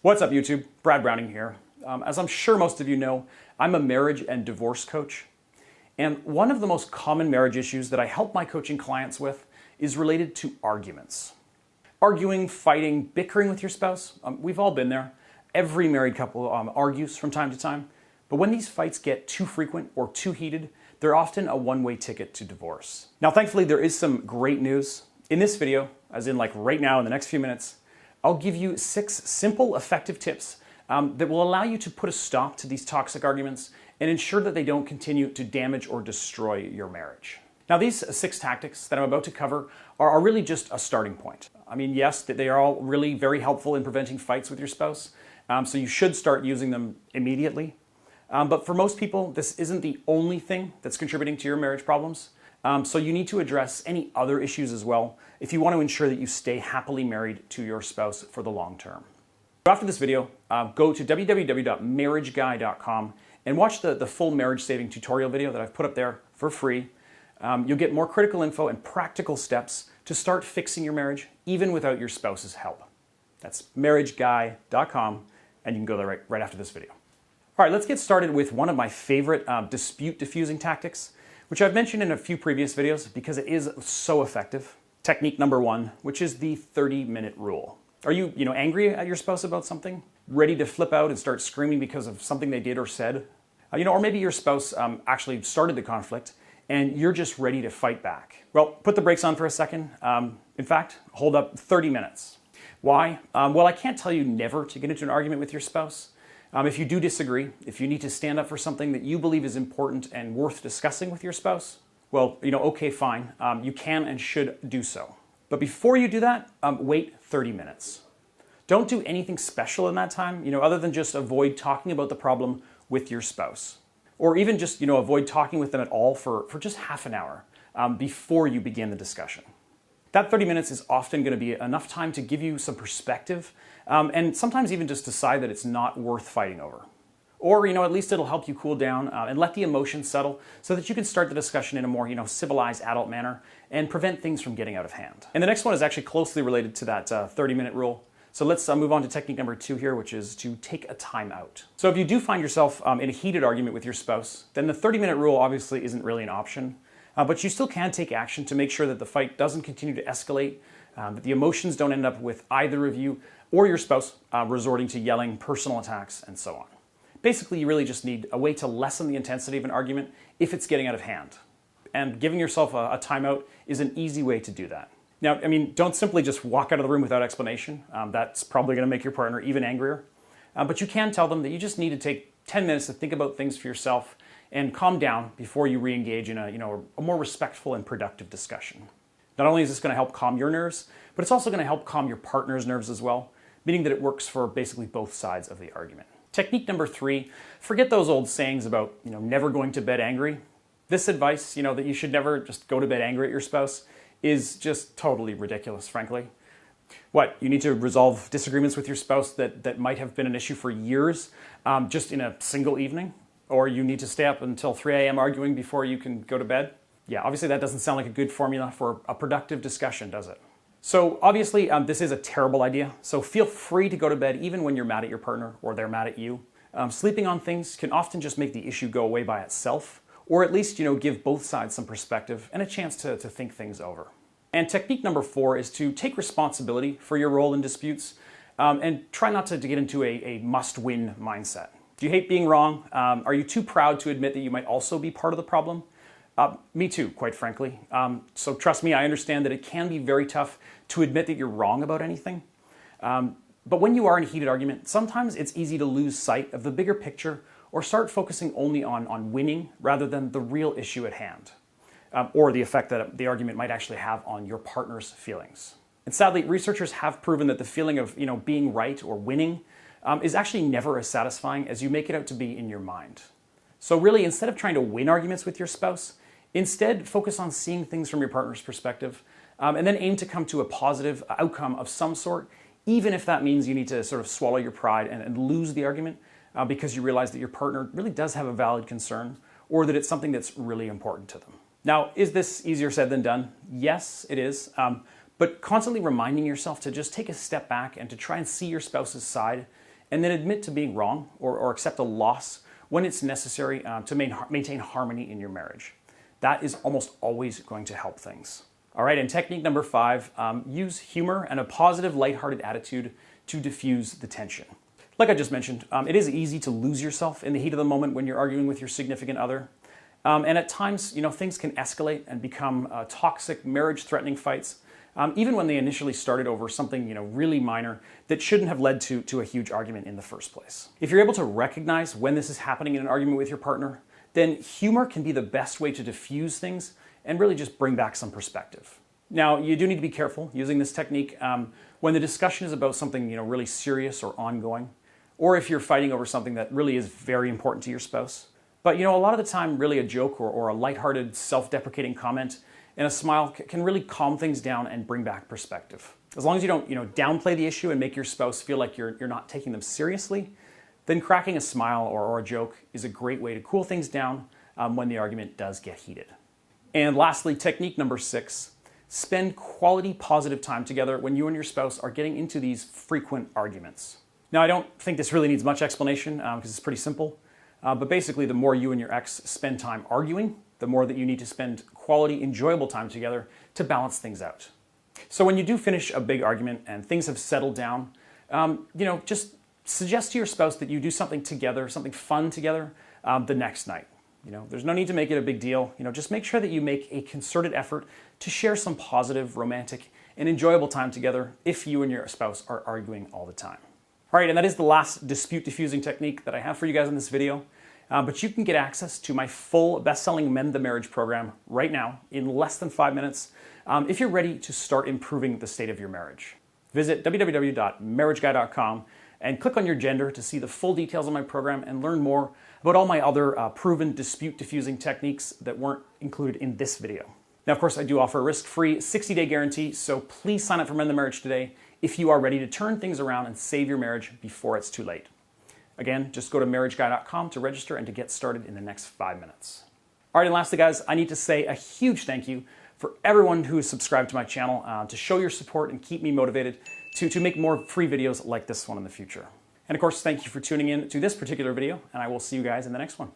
What's up, YouTube? Brad Browning here. As I'm sure most of you know, I'm a marriage and divorce coach. And one of the most common marriage issues that I help my coaching clients with is related to arguments. Arguing, fighting, bickering with your spouse, we've all been there. Every married couple argues from time to time. But when these fights get too frequent or too heated, they're often a one-way ticket to divorce. Now, thankfully, there is some great news. In this video, as in like right now in the next few minutes, I'll give you 6 simple, effective tips that will allow you to put a stop to these toxic arguments and ensure that they don't continue to damage or destroy your marriage. Now, these 6 tactics that I'm about to cover are really just a starting point. I mean, yes, they are all really very helpful in preventing fights with your spouse, so you should start using them immediately. But for most people, this isn't the only thing that's contributing to your marriage problems. So you need to address any other issues as well if you want to ensure that you stay happily married to your spouse for the long term. After this video, go to www.marriageguy.com and watch the full marriage saving tutorial video that I've put up there for free. You'll get more critical info and practical steps to start fixing your marriage even without your spouse's help. That's marriageguy.com, and you can go there right after this video. All right, let's get started with one of my favorite dispute diffusing tactics, which I've mentioned in a few previous videos because it is so effective. Technique number 1, which is the 30-minute rule. Are you angry at your spouse about something? Ready to flip out and start screaming because of something they did or said? Or maybe your spouse actually started the conflict and you're just ready to fight back. Well, put the brakes on for a second. In fact, hold up 30 minutes. Why? Well, I can't tell you never to get into an argument with your spouse. If you do disagree, if you need to stand up for something that you believe is important and worth discussing with your spouse, well, okay, fine. You can and should do so. But before you do that, wait 30 minutes. Don't do anything special in that time, other than just avoid talking about the problem with your spouse. Or even just, avoid talking with them at all for just half an hour before you begin the discussion. That 30 minutes is often going to be enough time to give you some perspective and sometimes even just decide that it's not worth fighting over. Or, at least it'll help you cool down and let the emotions settle so that you can start the discussion in a more, civilized adult manner and prevent things from getting out of hand. And the next one is actually closely related to that 30-minute rule. So let's move on to technique number 2 here, which is to take a time out. So if you do find yourself in a heated argument with your spouse, then the 30-minute rule obviously isn't really an option. But you still can take action to make sure that the fight doesn't continue to escalate, that the emotions don't end up with either of you or your spouse resorting to yelling, personal attacks, and so on. Basically, you really just need a way to lessen the intensity of an argument if it's getting out of hand. And giving yourself a timeout is an easy way to do that. Now, don't simply just walk out of the room without explanation. That's probably going to make your partner even angrier. But you can tell them that you just need to take 10 minutes to think about things for yourself and calm down before you re-engage in a more respectful and productive discussion. Not only is this going to help calm your nerves, but it's also going to help calm your partner's nerves as well, meaning that it works for basically both sides of the argument. Technique number 3, forget those old sayings about, never going to bed angry. This advice, that you should never just go to bed angry at your spouse is just totally ridiculous, frankly. What, you need to resolve disagreements with your spouse that might have been an issue for years just in a single evening? Or you need to stay up until 3 a.m. arguing before you can go to bed? Yeah, obviously that doesn't sound like a good formula for a productive discussion, does it? So obviously this is a terrible idea, so feel free to go to bed even when you're mad at your partner or they're mad at you. Sleeping on things can often just make the issue go away by itself, or at least give both sides some perspective and a chance to think things over. And technique number 4 is to take responsibility for your role in disputes and try not to get into a must-win mindset. Do you hate being wrong? Are you too proud to admit that you might also be part of the problem? Me too, quite frankly. So trust me, I understand that it can be very tough to admit that you're wrong about anything. But when you are in a heated argument, sometimes it's easy to lose sight of the bigger picture or start focusing only on winning rather than the real issue at hand, or the effect that the argument might actually have on your partner's feelings. And sadly, researchers have proven that the feeling of being right or winning is actually never as satisfying as you make it out to be in your mind. So really, instead of trying to win arguments with your spouse, instead focus on seeing things from your partner's perspective and then aim to come to a positive outcome of some sort, even if that means you need to sort of swallow your pride and lose the argument because you realize that your partner really does have a valid concern or that it's something that's really important to them. Now, is this easier said than done? Yes, it is. But constantly reminding yourself to just take a step back and to try and see your spouse's side and then admit to being wrong or accept a loss when it's necessary to maintain harmony in your marriage. That is almost always going to help things. All right, and technique number 5, use humor and a positive, lighthearted attitude to diffuse the tension. Like I just mentioned, it is easy to lose yourself in the heat of the moment when you're arguing with your significant other. And at times, things can escalate and become toxic, marriage-threatening fights, even when they initially started over something really minor that shouldn't have led to a huge argument in the first place. If you're able to recognize when this is happening in an argument with your partner, then humor can be the best way to diffuse things and really just bring back some perspective. Now, you do need to be careful using this technique when the discussion is about something really serious or ongoing, or if you're fighting over something that really is very important to your spouse. But a lot of the time, really a joke or a lighthearted, self-deprecating comment and a smile can really calm things down and bring back perspective. As long as you don't downplay the issue and make your spouse feel like you're not taking them seriously, then cracking a smile or a joke is a great way to cool things down when the argument does get heated. And lastly, technique number 6, spend quality positive time together when you and your spouse are getting into these frequent arguments. Now, I don't think this really needs much explanation because it's pretty simple, but basically the more you and your ex spend time arguing, the more that you need to spend quality, enjoyable time together to balance things out. So when you do finish a big argument and things have settled down, just suggest to your spouse that you do something together, something fun together the next night. There's no need to make it a big deal. Just make sure that you make a concerted effort to share some positive, romantic, and enjoyable time together if you and your spouse are arguing all the time. All right, and that is the last dispute diffusing technique that I have for you guys in this video. But you can get access to my full best-selling Mend the Marriage program right now in less than 5 minutes if you're ready to start improving the state of your marriage. Visit www.marriageguy.com and click on your gender to see the full details of my program and learn more about all my other proven dispute diffusing techniques that weren't included in this video. Now, of course, I do offer a risk-free 60-day guarantee, so please sign up for Mend the Marriage today if you are ready to turn things around and save your marriage before it's too late. Again, just go to marriageguy.com to register and to get started in the next 5 minutes. All right, and lastly, guys, I need to say a huge thank you for everyone who is subscribed to my channel to show your support and keep me motivated to make more free videos like this one in the future. And of course, thank you for tuning in to this particular video, and I will see you guys in the next one.